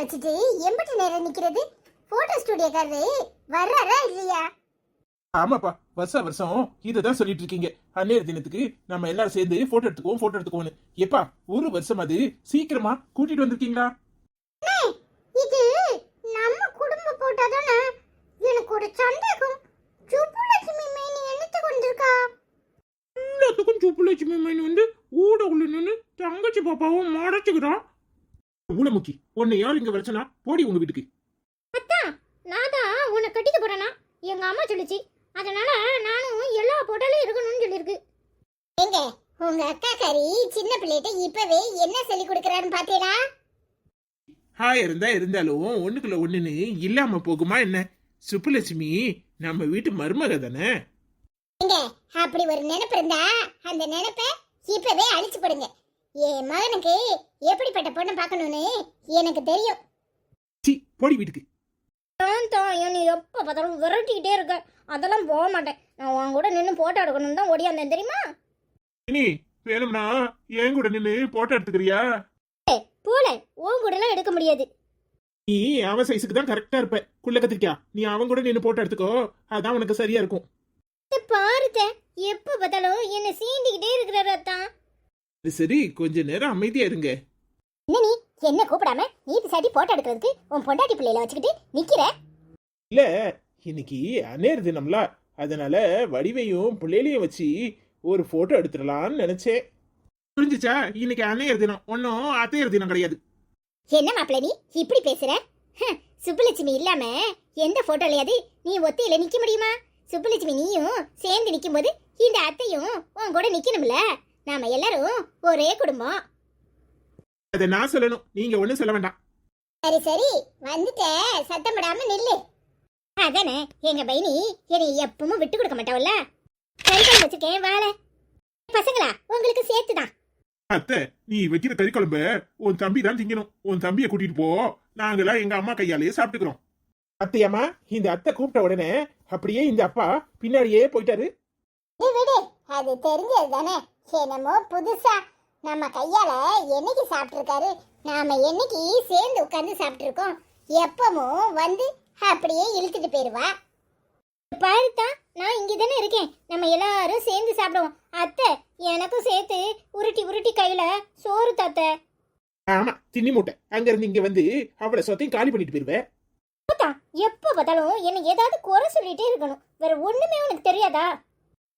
வச்சுட்டு எம்பிட்டு நேரம் நிக்கிறது? போட்டோ ஸ்டுடியோக்காரரு வர்றாரா இல்லையா? ஆமாப்பா, வருஷம் வருஷம் இததான் சொல்லிட்டு இருக்கீங்க. அன்னையர் தினத்துக்கு நம்ம எல்லாரும் சேர்ந்து போட்டோ எடுத்துக்குவோம்னு. எப்பா, ஒரு வருஷம் அது சீக்கிரமா கூட்டிட்டு வந்திருக்கீங்களா? இது நம்ம குடும்ப போட்டோ தானே? எனக்கு ஒரு சந்தேகம். சுப்புலட்சுமி மேனி என்னத்துக்கு வந்திருக்கா? எல்லாத்துக்கும் சுப்புலட்சுமி மேனி வந்து ஊட உள்ள நின்று தங்கச்சி பாப்பாவும் மறைச்சுக்கிறான். மூலமுக்கி, உன்னை யார் இங்க வச்சனா? போடி உங்க வீட்டுக்கு. அத்தான், நான் தான் உன்னை கட்டிக்க போறேனா? எங்க அம்மா சொல்லுச்சு. அதனால நானும் எல்லா போட்டோலயும் இருக்கணும்னு சொல்லிருக்கு. எங்க உங்க அக்கா காரி சின்ன பிள்ளைகிட்ட இப்பவே என்ன சொல்லி கொடுக்கறான்னு பாத்தீங்களா? இருந்தாலும் ஒண்ணுக்குள்ள ஒண்ணுன்னு இல்லாம போகுமா என்ன? சுப்புலட்சுமி நம்ம வீட்டு மருமக தானே. எங்க அப்படி ஒரு நினைப்பு இருந்தா அந்த நினைப்பை இப்பவே அழிச்சு போடுங்க. என் மகனுக்கு எப்படிப்பட்ட பொண்ணை பார்க்கணும்னு எனக்கு தெரியும். சி, போடி வீட்டுக்கு. என்னை எப்ப பார்த்தாலும் விரட்டிக்கிட்டே இருக்க. அதெல்லாம் போக மாட்டேன். நான் உன் கூட நின்று போட்டோ எடுக்கணும் தான் ஓடியாந்தேன் தெரியுமா? இனி வேணும்னா என் கூட நின்று போட்டோ எடுத்துக்கிறியா? போல உன் கூட எல்லாம் எடுக்க முடியாது. நீ அவன் சைஸுக்கு தான் கரெக்டா இருப்ப. குள்ள கத்திரிக்கா, நீ அவன் கூட நின்று போட்டோ எடுத்துக்கோ. அதான் உனக்கு சரியா இருக்கும். பாருத்த, எப்ப பார்த்தாலும் என்ன சீண்டிக்கிட்டே இருக்கிறாரு அத்தான். சரி, கொஞ்ச நேரம் அமைதியா இருங்க. என்ன நீ என்ன கூப்பிடாம நீ பிசாடி போட்டோ எடுக்கிறதுக்கு உன் பொண்டாட்டி பிள்ளையில வச்சுக்கிட்டு நிக்கிற? இல்ல, இன்னைக்கு அன்னையர் தினம்ல, அதனால வடிவையும் பிள்ளையிலையும் வச்சு ஒரு போட்டோ எடுத்துடலாம்னு நினைச்சேன். புரிஞ்சுச்சா? இன்னைக்கு அன்னையர் தினம், ஒன்னும் அத்தையர் தினம் கிடையாது. என்ன மாப்பிள்ள நீ இப்படி பேசுற? சுப்புலட்சுமி இல்லாம எந்த போட்டோலயாவது நீ ஒத்தையில நிக்க முடியுமா? சுப்புலட்சுமி நீயும் சேர்ந்து நிக்கும் போது இந்த அத்தையும் உன் கூட நிக்கணும்ல. நாம எல்லாரும் ஒரே குடும்பம். அத நான் சொல்லணும், நீங்க ஒண்ணும் சொல்ல வேண்டாம். சரி சரி, வந்துட்ட, சத்தம் போடாம நில்லு. அதானே, எங்க பைனி என்னை எப்பவும் விட்டு கொடுக்க மாட்டாவல்ல. கறிக்குழம்பு வச்சிருக்கேன், வாழ. பசங்களா, உங்களுக்கு சேர்த்துதான். அத்தை, நீ வைக்கிற கறி குழம்ப உன் தம்பி தான் திங்கணும். உன் தம்பியை கூட்டிட்டு போ, நாங்களாம் எங்க அம்மா கையாலேயே சாப்பிட்டுக்கிறோம். அத்தையம்மா, இந்த அத்தை கூப்பிட்ட உடனே அப்படியே இந்த அப்பா பின்னாடியே போயிட்டாரு. விடு, அது தெரிஞ்சது தானே. என்னமோ புதுசா நம்ம கையால என்னைக்கு சாப்பிட்டுருக்காரு, நாம என்னைக்கு சேர்ந்து உட்கார்ந்து சாப்பிட்டுருக்கோம். எப்பவும் வந்து அப்படியே இழுத்துட்டு போயிருவா. பாருத்தா, நான் இங்க தானே இருக்கேன். நம்ம எல்லாரும் சேர்ந்து சாப்பிடுவோம். அத்தை, எனக்கும் சேர்த்து உருட்டி உருட்டி கையில சோறு தாத்த. ஆமா, தின்னி மூட்டை. அங்க இருந்து இங்க வந்து அவளை சொத்தையும் காலி பண்ணிட்டு போயிருவேன். எப்ப பார்த்தாலும் என்ன ஏதாவது குறை சொல்லிட்டே இருக்கணும். வேற ஒண்ணுமே உனக்கு தெரியாதா?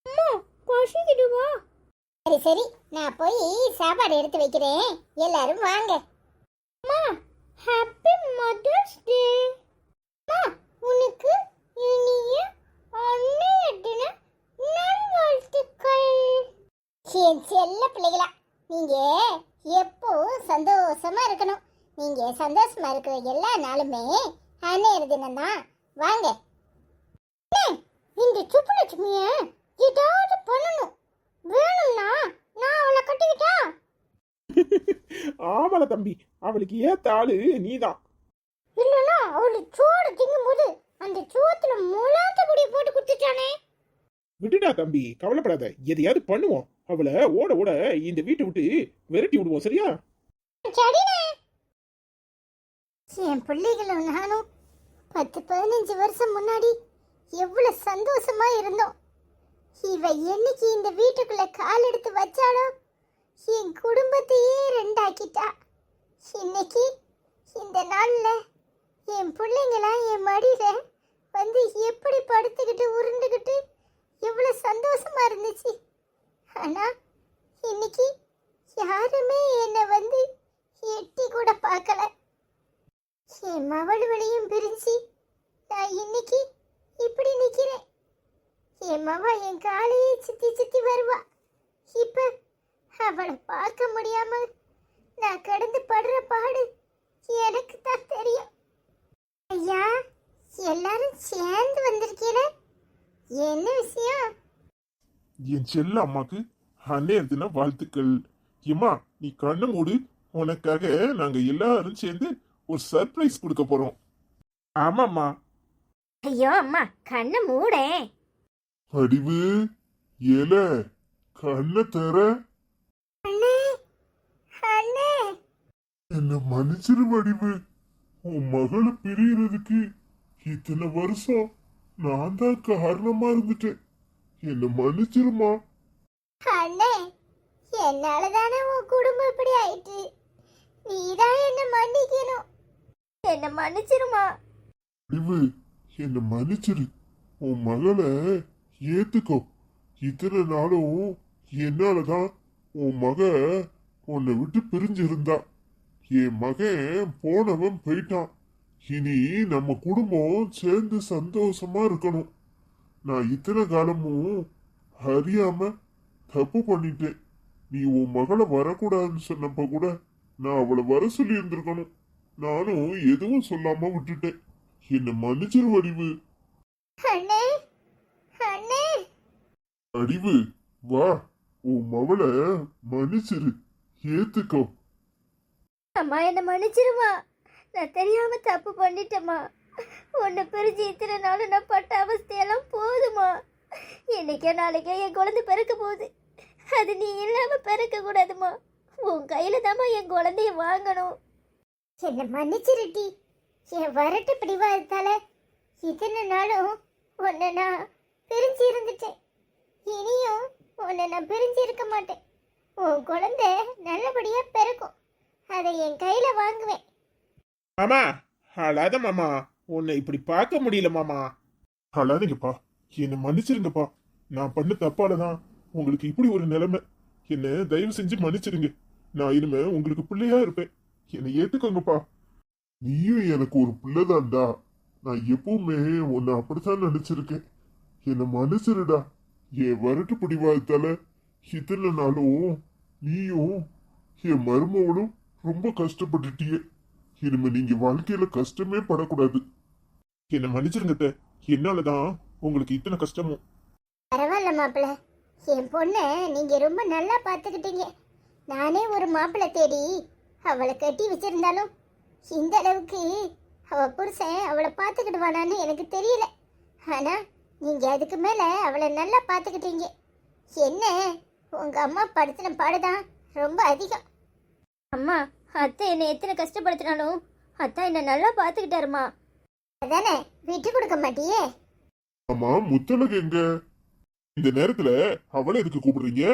அம்மா பசிக்குதுவா? சரி சரி, நான் போய் சாப்பாடு எடுத்து வைக்கிறேன். எல்லாரும் வாங்க. அம்மா, ஹாப்பி மதர்ஸ் டே. அம்மா, உனக்கு இனிய அன்னையர் தின நல்வாழ்த்துக்கள். என் செல்ல பிள்ளைகளா, நீங்க எப்பவும் சந்தோஷமா இருக்கணும். நீங்க சந்தோஷமா இருக்கிற எல்லா நாளுமே அன்னையர் தினம் தான். வாங்க. இந்த சுப்புலட்சுமிய ஏதாவது பண்ணணும். வேணும்னா நான் அவளை கட்டிக்கிட்டா? ஆமால தம்பி, அவளுக்கு ஏத்த ஆளு நீதான். இல்லனா அவளு சோறு திங்கும் போது அந்த சோத்துல முளாத்த பொடி போட்டு குடுத்துட்டானே. விட்டுடா தம்பி, கவலைப்படாத. எதையாவது பண்ணுவோம். அவளை ஓட ஓட இந்த வீட்டை விட்டு விரட்டி விடுவோம், சரியா? சரிண்ணே. என் பிள்ளைகளும் நானும் 10-15 வருஷம் முன்னாடி எவ்வளவு சந்தோஷமா இருந்தோம். இவ என்னைக்கு இந்த வீட்டுக்குள்ள கால் எடுத்து வச்சாலோ என் குடும்பத்தையே ரெண்டாக்கிட்டா. இன்னைக்கு இந்த நாள்ல என் பிள்ளைங்களாம் என் மடியில வந்து எப்படி படுத்துக்கிட்டு உருண்டுகிட்டு எவ்வளவு சந்தோஷமா இருந்துச்சு. ஆனா இன்னைக்கு யாருமே என்னை வந்து எட்டி கூட பார்க்கல. என் மவளுவளையும் பிரிஞ்சு நான் இன்னைக்கு இப்படி நிக்கிறேன். என் மவ என் காலையே சுத்தி சுத்தி வருவா. இப்ப அவளை பார்க்க முடியாம நான் கடந்து படுற பாடு எனக்கு தான் தெரியும். ஐயா, எல்லாரும் சேர்ந்து வந்திருக்கீல, என்ன விஷயம்? என் செல்ல அம்மாக்கு அன்னையர் தின வாழ்த்துக்கள். ஏமா, நீ கண்ணு மூடு. உனக்காக நாங்க எல்லாரும் சேர்ந்து ஒரு சர்ப்ரைஸ் கொடுக்க போறோம். ஆமாம்மா. ஐயோ அம்மா, கண்ணை மூடே. வடிவு, ஏல கண்ணை தர. அண்ணே, அண்ணே, என்ன மன்னிச்சிரு வடிவு. உன் மகளை பிரியறதுக்கு இத்தனை வருஷம் நான் தான் காரணமா இருந்துட்டேன். என்ன மன்னிச்சிருமா. அண்ணே, என்னால தானே உன் குடும்பம் இப்படி ஆயிட்டு. நீதான் என்ன மன்னிக்கணும். என்ன மன்னிச்சிருமா. இவு என்ன மன்னிச்சிரு. உன் மகளை ஏத்துக்கோ. இத்தனை நாளும் என்னாலதான் உன் மக உன்னை விட்டு பிரிஞ்சிருந்தா. என் மகன் போனவன் போயிட்டான். இனி நம்ம குடும்பம் சேர்ந்து சந்தோஷமா இருக்கணும். நான் இத்தனை காலமும் அறியாம தப்பு பண்ணிட்டேன். நீ உன் மகளை வரக்கூடாதுன்னு சொன்னப்ப கூட நான் அவளை வர சொல்லி இருந்திருக்கணும். நானும் எதுவும் சொல்லாம விட்டுட்டேன். என்ன மன்னிச்சிரு வடிவு. அண்ணே, அண்ணே. வடிவு வா, உன் மகளை மன்னிச்சிரு, ஏத்துக்கோ. அம்மா, என்ன மன்னிச்சிருமா. நான் தெரியாம தப்பு பண்ணிட்டேம்மா. உன்னை பிரிஞ்சு இத்தனை நாள் நான் பட்ட அவஸ்தையெல்லாம் போதுமா. இன்னைக்கே நாளைக்கே என் குழந்தை பிறக்க போகுது. அது நீ இல்லாம பிறக்க கூடாதுமா. உன் கையில தாம்மா என் குழந்தைய வாங்கணும். என்ன மன்னிச்சிருட்டி. என் வரட்டு பிடிவாதத்தால இத்தனை நாளும் உன்னை நான் பிரிஞ்சு இருந்துட்டேன். இனியும் உன்னை நான் பிரிஞ்சு இருக்க மாட்டேன். உன் குழந்தை நல்லபடியா பிறக்கும். அதை என் கையில வாங்குவேன். மாமா அழாத மாமா, உன்னை இப்படி பார்க்க முடியல மாமா. அழாதீங்கப்பா, என்ன மன்னிச்சிருங்கப்பா. நான் பண்ண தப்பாலதான் உங்களுக்கு இப்படி ஒரு நிலைமை. என்ன தயவு செஞ்சு மன்னிச்சிருங்க. நான் இனிமே உங்களுக்கு பிள்ளையா இருப்பேன். என்னை ஏத்துக்கோங்கப்பா. நீயும் எனக்கு ஒரு பிள்ளைதான்டா. நான் எப்பவுமே உன்னை அப்படித்தான் நினைச்சிருக்கேன். என்னை மன்னிச்சிருடா. என் வரட்டு பிடிவாதத்தால இத்தனை நாளும் நீயும் என் மருமவளும் ரொம்ப கஷ்டப்பட்டுட்டியே. இனிமே நீங்க வாழ்க்கையில கஷ்டமே படக்கூடாது. என்ன மன்னிச்சிருங்க. என்னாலதான் உங்களுக்கு இத்தனை கஷ்டமும். பரவாயில்ல மாப்பிள்ள. என் பொண்ணை நீங்க ரொம்ப நல்லா பார்த்துக்கிட்டீங்க. நானே ஒரு மாப்பிள்ளை தேடி அவளை கட்டி வச்சிருந்தாலும் இந்த அளவுக்கு அவ புருஷன் அவளை பார்த்துக்கிடுவானான்னு எனக்கு தெரியல. ஆனா நீங்க அதுக்கு மேல அவளை நல்லா பார்த்துக்கிட்டீங்க. என்ன உங்க அம்மா படுத்தின பாடுதான் ரொம்ப அதிகம். அம்மா, அத்தை என்னை எத்தனை கஷ்டப்படுத்தினாலும் அத்தா என்ன நல்லா பார்த்துக்கிட்டாருமா. அதானே விட்டு கொடுக்க மாட்டியே. ஆமா, முத்தழகு எங்க? இந்த நேரத்துல அவளை எதுக்கு கூப்பிடுறீங்க?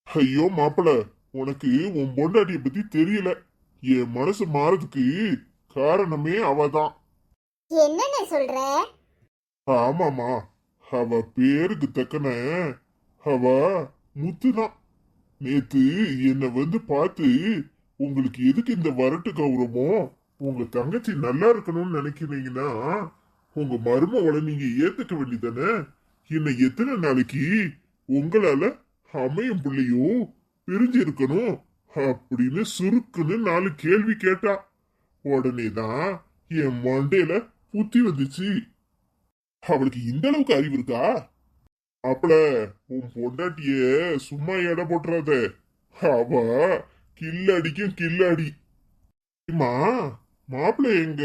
ஐயோ மாப்பிள, உனக்கு உன் பொண்டாட்டிய பத்தி தெரியல. என் மனசு மாறதுக்கு காரணமே அவதான். என்னன்னு சொல்ற? ஆமாமா, அவ பேருக்கு தக்கன அவ முத்துதான். நேத்து என்ன வந்து பார்த்து, உங்களுக்கு எதுக்கு இந்த வரட்டு கௌரவம்? உங்க தங்கச்சி நல்லா இருக்கணும்னு நினைக்கிறீங்கன்னா உங்க மருமவளை நீங்க ஏத்துக்க வேண்டியதானே. இன்னை எத்தனை நாளைக்கு உங்களால அமையும் பிள்ளையும் பிரிஞ்சு இருக்கணும் அப்படின்னு சுருக்குன்னு 4 கேள்வி கேட்டா. உடனேதான் என் மண்டையில புத்தி வந்துச்சு. அவளுக்கு இந்த அளவுக்கு அறிவு இருக்கா? அப்பல உன் பொண்டாட்டிய சும்மா எடை போட்டுறாத. அவ கில்லடிக்கும் கில்லாடி. மாப்பிள்ள எங்க?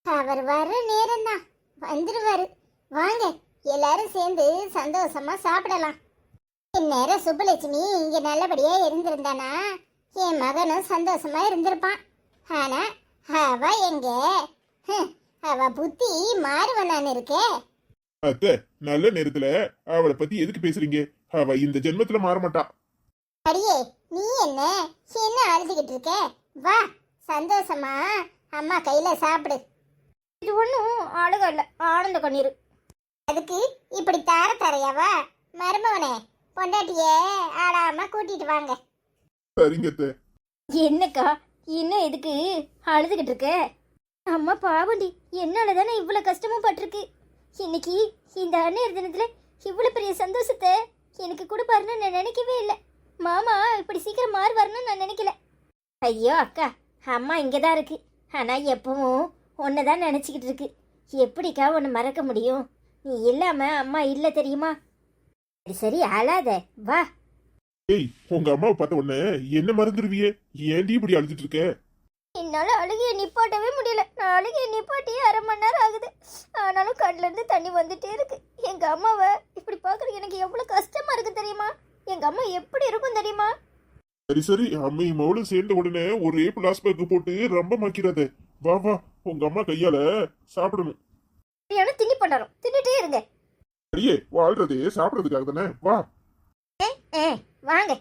அவர் வர்ற நேரம் தான், வந்துருவாரு. வாங்க, எல்லாரும் சேர்ந்து சந்தோஷமா சாப்பிடலாம். இந்நேரம் சுப்புலட்சுமி இங்க நல்லபடியா இருந்திருந்தானா என் மகனும் சந்தோஷமா இருந்திருப்பான். ஆனா அவ எங்க? அவ புத்தி மாறுவனான்னு இருக்கே. அத்தை, நல்ல நேரத்துல அவளை பத்தி எதுக்கு பேசுறீங்க? அவ இந்த ஜென்மத்துல மாற மாட்டா. அடியே, நீ என்ன என்ன அழுதுகிட்டு இருக்க? வா, சந்தோஷமா அம்மா கையில சாப்பிடு. இது ஒன்றும் அழுக இல்ல, ஆனந்த கண்ணீர். அதுக்கு இப்படி தார தரையாவா? மருமவனே, பொண்டாட்டிய ஆடாம கூட்டிட்டு வாங்க. சரிங்க அத்தை. என்னக்கா இன்னும் எதுக்கு அழுதுகிட்டு இருக்க? அம்மா பாவண்டி, என்னால தானே இவ்வளவு கஷ்டமும் பட்டிருக்கு. இன்னைக்கு இந்த அன்னையர் தினத்துல இவ்வளவு பெரிய சந்தோஷத்தை எனக்கு கொடுப்பாருன்னு நான் நினைக்கவே இல்லை. மாமா இப்படி சீக்கிரம் மாறுவாருன்னு நான் நினைக்கல. ஐயோ அக்கா, அம்மா இங்கதான் இருக்கு. ஆனா எப்பவும் ஒன்னதான் நினைச்சுக்கிட்டு இருக்கு. எப்படிக்கா உன்னை மறக்க முடியும்? நீ இல்லாம அம்மா இல்ல தெரியுமா? சரி சரி, அழாத, வா. ஏய், உங்க அம்மாவை பார்த்த உடனே என்ன மறந்துடுவியே? ஏன்டி இப்படி அழுதுட்டு இருக்க? என்னால அழுகையை நிப்பாட்டவே முடியல. நான் அழுகையை நிப்பாட்டியே 1/2 மணி நேரம் ஆகுது. ஆனாலும் கண்ணுல இருந்து தண்ணி வந்துட்டே இருக்கு. எங்க அம்மாவை இப்படி பாக்குறது எனக்கு எவ்வளவு கஷ்டமா இருக்கு தெரியுமா? எங்க அம்மா எப்படி இருக்கும் தெரியுமா? சரி சரி, அம்மையும் மவளும் சேர்ந்த உடனே ஒரே பிளாஸ்பேக் போட்டு ரொம்ப மாக்கிறாத. வா வா உங்க அம்மா கையால சாப்பிடணும். சரியான திணி பண்ணறோம், தின்னுட்டே இருங்க. அடியே வாழ்றதே சாப்பிடறதுக்காக தானே, வா. வாங்க.